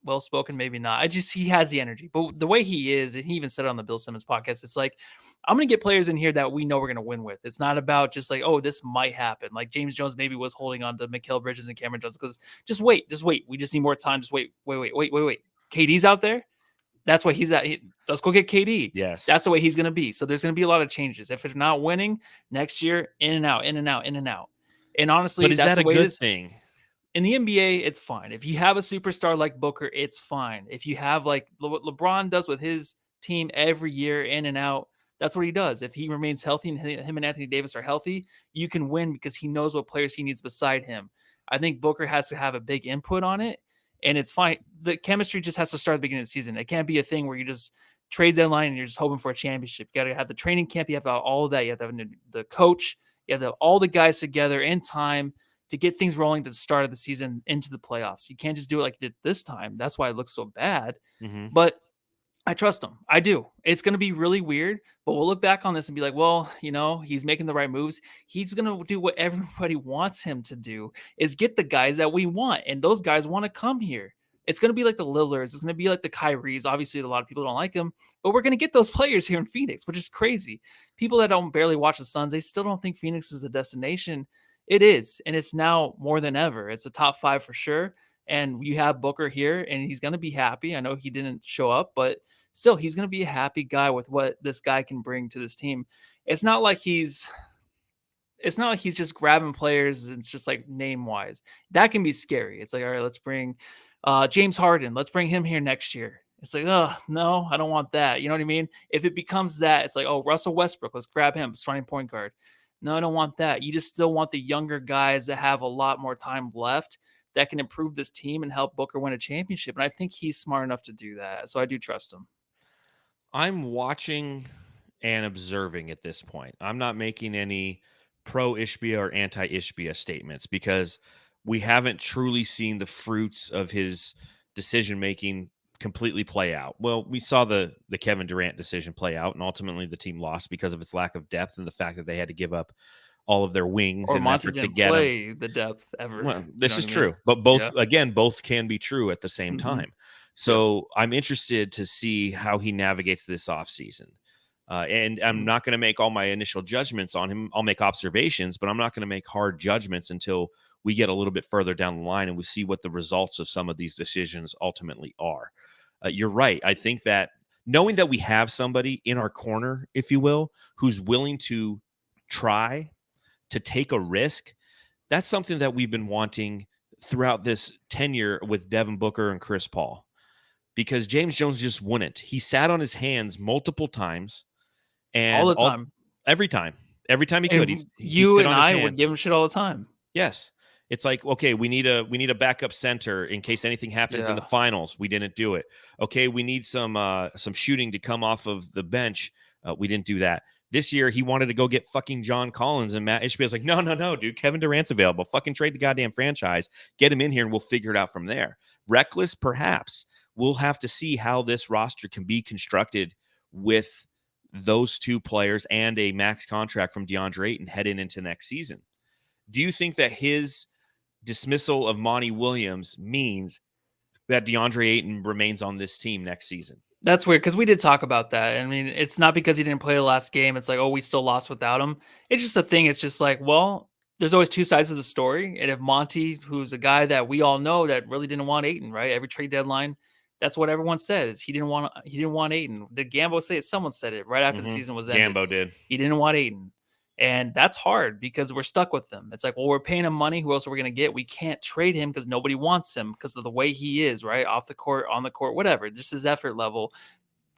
well spoken, maybe not. He has the energy. But the way he is, and he even said it on the Bill Simmons podcast, it's like, I'm going to get players in here that we know we're going to win with. It's not about just like, oh, this might happen. Like James Jones maybe was holding on to Mikal Bridges and Cameron Johnson because just wait. We just need more time. Just wait. KD's out there. That's why he's at. Let's go get KD. Yes. That's the way he's going to be. So there's going to be a lot of changes. If it's not winning next year, in and out. And honestly, but is that's that the way a good it is. thing? In the NBA, it's fine. If you have a superstar like Booker, it's fine. If you have like what LeBron does with his team every year, in and out, that's what he does. If he remains healthy and him and Anthony Davis are healthy, you can win because he knows what players he needs beside him. I think Booker has to have a big input on it, and it's fine. The chemistry just has to start at the beginning of the season. It can't be a thing where you just trade deadline and you're just hoping for a championship. You got to have the training camp. You have to have all of that. You have to have the coach. You have to have all the guys together in time to get things rolling to the start of the season into the playoffs. You can't just do it like you did this time. That's why it looks so bad. But I trust him. I do. It's going to be really weird, but we'll look back on this and be like, well, he's making the right moves. He's going to do what everybody wants him to do, is get the guys that we want. And those guys want to come here. It's going to be like the Lillards. It's going to be like the Kyries. Obviously, a lot of people don't like him, but we're going to get those players here in Phoenix, which is crazy. People that don't barely watch the Suns, they still don't think Phoenix is a destination. It is, and it's now more than ever. It's a top 5 for sure. And you have Booker here, and he's going to be happy. I know he didn't show up, but still, he's going to be a happy guy with what this guy can bring to this team. It's not like he's just grabbing players. It's just like name-wise. That can be scary. It's like, all right, let's bring James Harden. Let's bring him here next year. It's like, oh, no, I don't want that. You know what I mean? If it becomes that, it's like, oh, Russell Westbrook, let's grab him, starting point guard. No, I don't want that. You just still want the younger guys that have a lot more time left that can improve this team and help Booker win a championship. And I think he's smart enough to do that. So I do trust him. I'm watching and observing at this point. I'm not making any pro-Ishbia or anti-Ishbia statements because we haven't truly seen the fruits of his decision-making completely play out. Well, we saw the Kevin Durant decision play out, and ultimately the team lost because of its lack of depth and the fact that they had to give up all of their wings or in Monty effort to didn't get play the depth ever. Well, this is true, but both can be true at the same time. So I'm interested to see how he navigates this offseason. And I'm not going to make all my initial judgments on him. I'll make observations, but I'm not going to make hard judgments until we get a little bit further down the line and we see what the results of some of these decisions ultimately are. You're right. I think that knowing that we have somebody in our corner, if you will, who's willing to try to take a risk, that's something that we've been wanting throughout this tenure with Devin Booker and Chris Paul, because James Jones just wouldn't. He sat on his hands multiple times, and all the time, every time he could. You and I would give him shit all the time. Yes. It's like, okay, we need a backup center in case anything happens in the finals. We didn't do it. Okay, we need some shooting to come off of the bench. We didn't do that. This year, he wanted to go get fucking John Collins, and Matt Ishbia's like, no, dude, Kevin Durant's available. Fucking trade the goddamn franchise. Get him in here, and we'll figure it out from there. Reckless, perhaps. We'll have to see how this roster can be constructed with those two players and a max contract from DeAndre Ayton heading into next season. Do you think that his dismissal of Monty Williams means that DeAndre Ayton remains on this team next season? That's weird because we did talk about that. I mean, it's not because he didn't play the last game. It's like, oh, we still lost without him. It's just a thing. It's just like, well, there's always two sides of the story. And if Monty, who's a guy that we all know that really didn't want Ayton, right? Every trade deadline, that's what everyone says. He didn't want Ayton. Did Gambo say it? Someone said it right after the season was ended. Gambo did. He didn't want Ayton. And that's hard because we're stuck with him. It's like, well, we're paying him money. Who else are we going to get? We can't trade him because nobody wants him because of the way he is, right? Off the court, on the court, whatever. Just his effort level.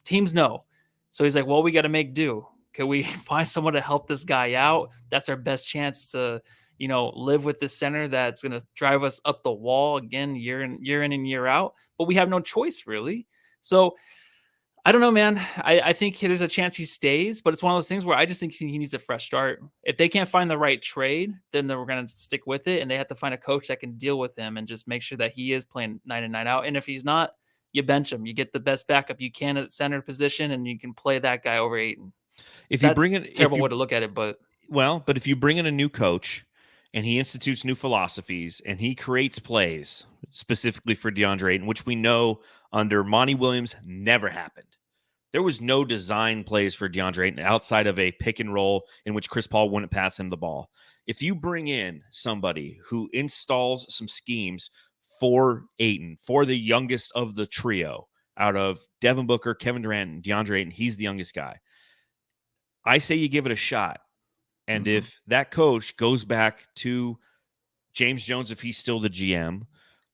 Teams know. So he's like, well, we got to make do. Can we find someone to help this guy out? That's our best chance to, live with this center that's going to drive us up the wall again, year in and year out. But we have no choice, really. So I don't know, man. I think there's a chance he stays, but it's one of those things where I just think he needs a fresh start. If they can't find the right trade, then we're going to stick with it, and they have to find a coach that can deal with him and just make sure that he is playing 9 in, 9 out. And if he's not, you bench him. You get the best backup you can at center position, and you can play that guy over Ayton. If you bring in terrible way to look at it, but if you bring in a new coach and he institutes new philosophies and he creates plays specifically for DeAndre Ayton, which we know under Monty Williams never happened. There was no design plays for DeAndre Ayton outside of a pick and roll in which Chris Paul wouldn't pass him the ball. If you bring in somebody who installs some schemes for Ayton, for the youngest of the trio out of Devin Booker, Kevin Durant, and DeAndre Ayton, he's the youngest guy. I say you give it a shot. And if that coach goes back to James Jones, if he's still the GM,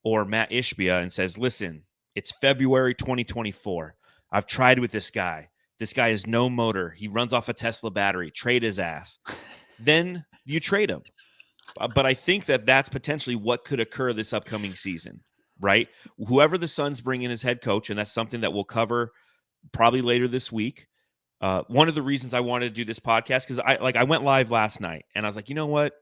or Matt Ishbia and says, listen, it's February 2024. I've tried with this guy. This guy has no motor. He runs off a Tesla battery. Trade his ass. Then you trade him. But I think that that's potentially what could occur this upcoming season, right? Whoever the Suns bring in as head coach, and that's something that we'll cover probably later this week. One of the reasons I wanted to do this podcast, because I went live last night, and I was like, you know what?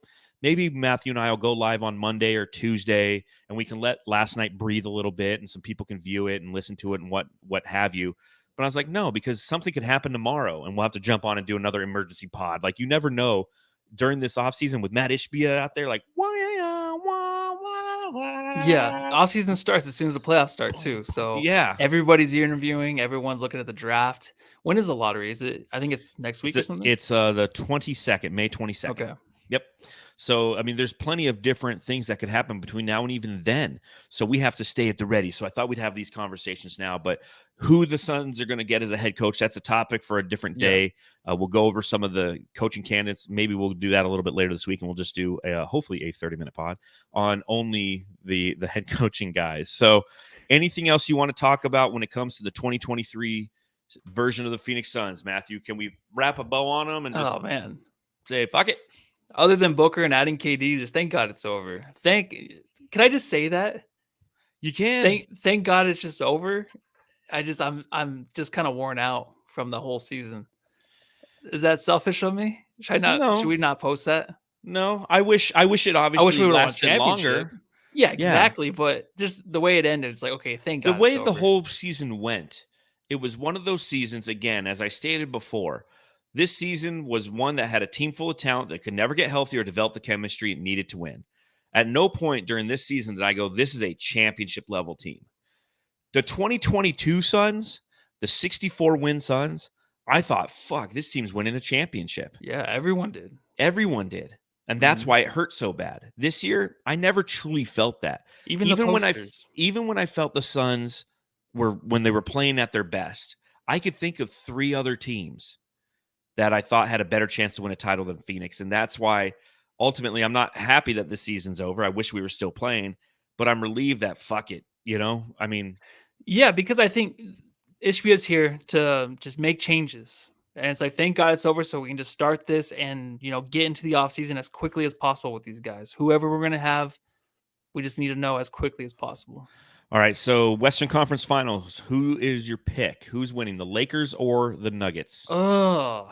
Maybe Matthew and I will go live on Monday or Tuesday, and we can let last night breathe a little bit, and some people can view it and listen to it and what have you. But I was like, no, because something could happen tomorrow, and we'll have to jump on and do another emergency pod. Like, you never know during this offseason with Matt Ishbia out there, like, yeah, offseason starts as soon as the playoffs start too. So yeah, everybody's interviewing, everyone's looking at the draft. When is the lottery? Is it? I think it's next week or something. It's the 22nd, May 22nd. Okay. Yep. So, I mean, there's plenty of different things that could happen between now and even then. So we have to stay at the ready. So I thought we'd have these conversations now, but who the Suns are going to get as a head coach, that's a topic for a different day. We'll go over some of the coaching candidates. Maybe we'll do that a little bit later this week, and we'll just do hopefully a 30-minute pod on only the head coaching guys. So anything else you want to talk about when it comes to the 2023 version of the Phoenix Suns, Matthew? Can we wrap a bow on them and just say, fuck it? Other than Booker and adding KD, just thank God it's over. Can I just say that? You can. Thank God it's just over. I'm just kind of worn out from the whole season. Is that selfish of me? Should we not post that? No, I wish it obviously lasted longer. Yeah, exactly. But just the way it ended, it's like, okay, thank God. The way the whole season went, it was one of those seasons, again, as I stated before, this season was one that had a team full of talent that could never get healthy or develop the chemistry it needed to win. At no point during this season did I go, this is a championship level team. The 2022 Suns, the 64-win Suns, I thought, fuck, this team's winning a championship. Yeah, everyone did. Everyone did. And that's why it hurt so bad. This year, I never truly felt that. Even when I felt the Suns when they were playing at their best, I could think of 3 other teams that I thought had a better chance to win a title than Phoenix. And that's why ultimately I'm not happy that the season's over. I wish we were still playing, but I'm relieved that fuck it, I mean. Yeah, because I think Ishbia's here to just make changes. And it's like, thank God it's over so we can just start this and, get into the offseason as quickly as possible with these guys. Whoever we're going to have, we just need to know as quickly as possible. All right, so Western Conference Finals, who is your pick? Who's winning, the Lakers or the Nuggets? Oh,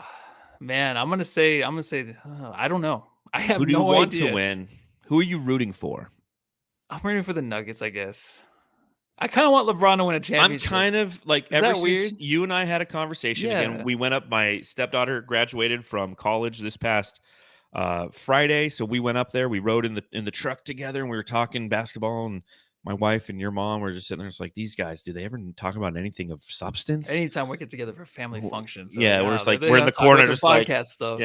man, I'm gonna say, I don't know. I have no idea. Who do you want to win? Who are you rooting for? I'm rooting for the Nuggets, I guess. I kind of want LeBron to win a championship. I'm kind of like, ever since you and I had a conversation again, we went up. My stepdaughter graduated from college this past Friday, so we went up there. We rode in the truck together, and we were talking basketball, and my wife and your mom were just sitting there. It's like, these guys, do they ever talk about anything of substance? Anytime we get together for family functions. Yeah, we're just like, we're in the corner, just like, stuff.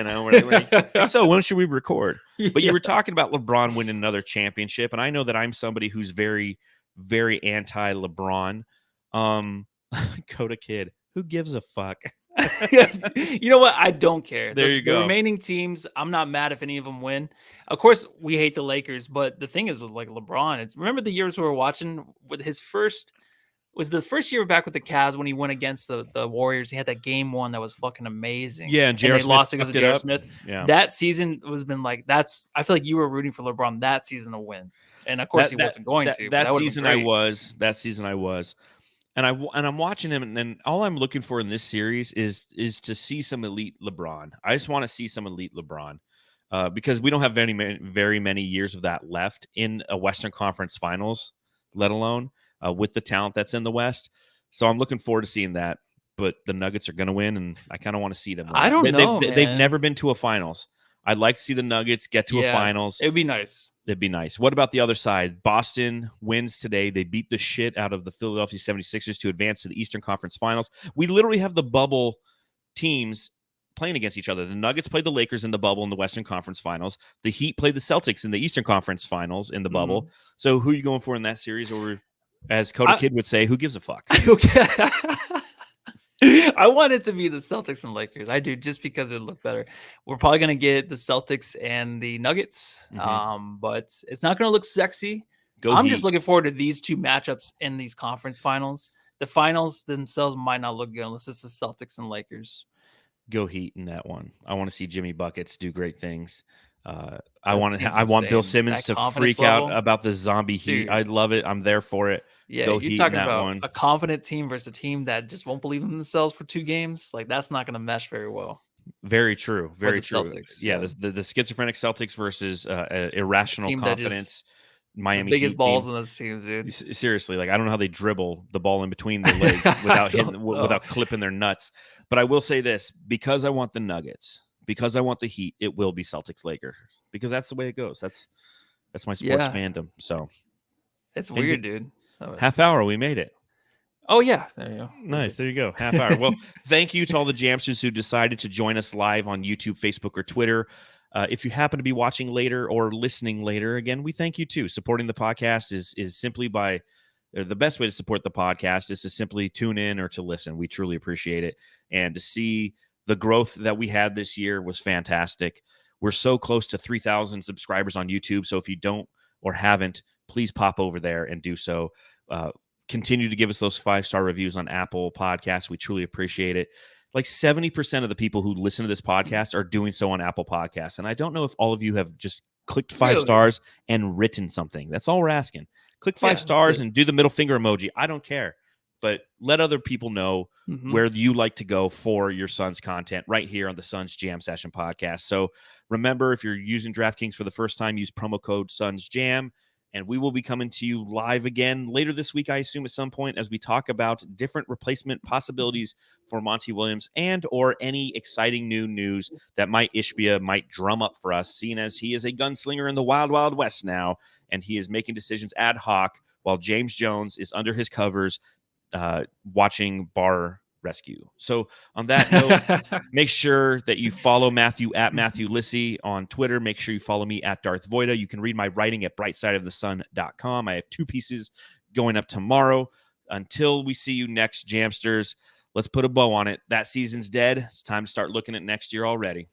So when should we record? But you were talking about LeBron winning another championship. And I know that I'm somebody who's very, very anti-LeBron. Coda Kid, who gives a fuck? You know what? I don't care. There you go. The remaining teams, I'm not mad if any of them win. Of course, we hate the Lakers, but the thing is with like LeBron, remember the years we were watching with his first was the first year back with the Cavs when he went against the Warriors. He had that game one that was fucking amazing. Yeah, and they J.R. Smith lost because of fucked it J.R. up. Smith. Yeah. That season was been like I feel like you were rooting for LeBron that season to win, and of course he wasn't going to. That season I was. That season I was. And I'm watching him, and all I'm looking for in this series is to see some elite LeBron. I just want to see some elite LeBron, because we don't have very many years of that left in a Western Conference Finals, let alone with the talent that's in the West. So I'm looking forward to seeing that. But the Nuggets are going to win, and I kind of want to see them win. I don't know, man. They've never been to a Finals. I'd like to see the Nuggets get to a Finals. It'd be nice. It'd be nice. What about the other side? Boston wins today. They beat the shit out of the Philadelphia 76ers to advance to the Eastern Conference Finals. We literally have the bubble teams playing against each other. The Nuggets played the Lakers in the bubble in the Western Conference Finals. The Heat played the Celtics in the Eastern Conference Finals in the bubble. So who are you going for in that series? Or as Coda Kid would say, who gives a fuck? I want it to be the Celtics and Lakers. I do, just because it looked better. We're probably going to get the Celtics and the Nuggets, but it's not going to look sexy. I'm just looking forward to these two matchups in these conference finals. The finals themselves might not look good unless it's the Celtics and Lakers. Go Heat in that one. I want to see Jimmy Buckets do great things. I want Bill Simmons to freak out about the zombie Heat. Dude. I love it. I'm there for it. Yeah, Go you're Heat talking in that about one. a confident team versus a team that just won't believe in themselves for 2 games. Like, that's not going to mesh very well. Very true. Very true. Celtics, yeah, the schizophrenic Celtics versus irrational confidence. Miami biggest Heat balls team. in those teams, dude. Seriously, like I don't know how they dribble the ball in between their legs without clipping their nuts. But I will say this, because I want the Nuggets, because I want the Heat, it will be Celtics Lakers, because that's the way it goes. That's my sports fandom. So it's weird, dude. Half hour, we made it. Oh yeah, there you go. Nice, there you go. Half hour. Well, thank you to all the Jamsters who decided to join us live on YouTube, Facebook, or Twitter. If you happen to be watching later or listening later, again, we thank you too. Supporting the podcast is simply the best way to support the podcast is to simply tune in or to listen. We truly appreciate it. And to see the growth that we had this year was fantastic. We're so close to 3,000 subscribers on YouTube. So if you don't or haven't, please pop over there and do so. Continue to give us those 5-star reviews on Apple Podcasts. We truly appreciate it. Like 70% of the people who listen to this podcast are doing so on Apple Podcasts. And I don't know if all of you have just clicked 5 stars and written something. That's all we're asking. Click 5 stars and do the middle finger emoji. I don't care. But let other people know where you like to go for your Suns content right here on the Suns Jam Session podcast. So remember, if you're using DraftKings for the first time, use promo code SunsJam. And we will be coming to you live again later this week, I assume, at some point, as we talk about different replacement possibilities for Monty Williams and or any exciting new news that Mike Ishbia might drum up for us, seeing as he is a gunslinger in the Wild Wild West now, and he is making decisions ad hoc while James Jones is under his covers watching Bar Rescue. So on that note, make sure that you follow Matthew at Matthew Lissy on Twitter. Make sure you follow me at Darth Voida. You can read my writing at brightsideofthesun.com. I have 2 pieces going up tomorrow. Until we see you next, Jamsters, let's put a bow on it. That season's dead. It's time to start looking at next year already.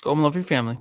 Go and love your family.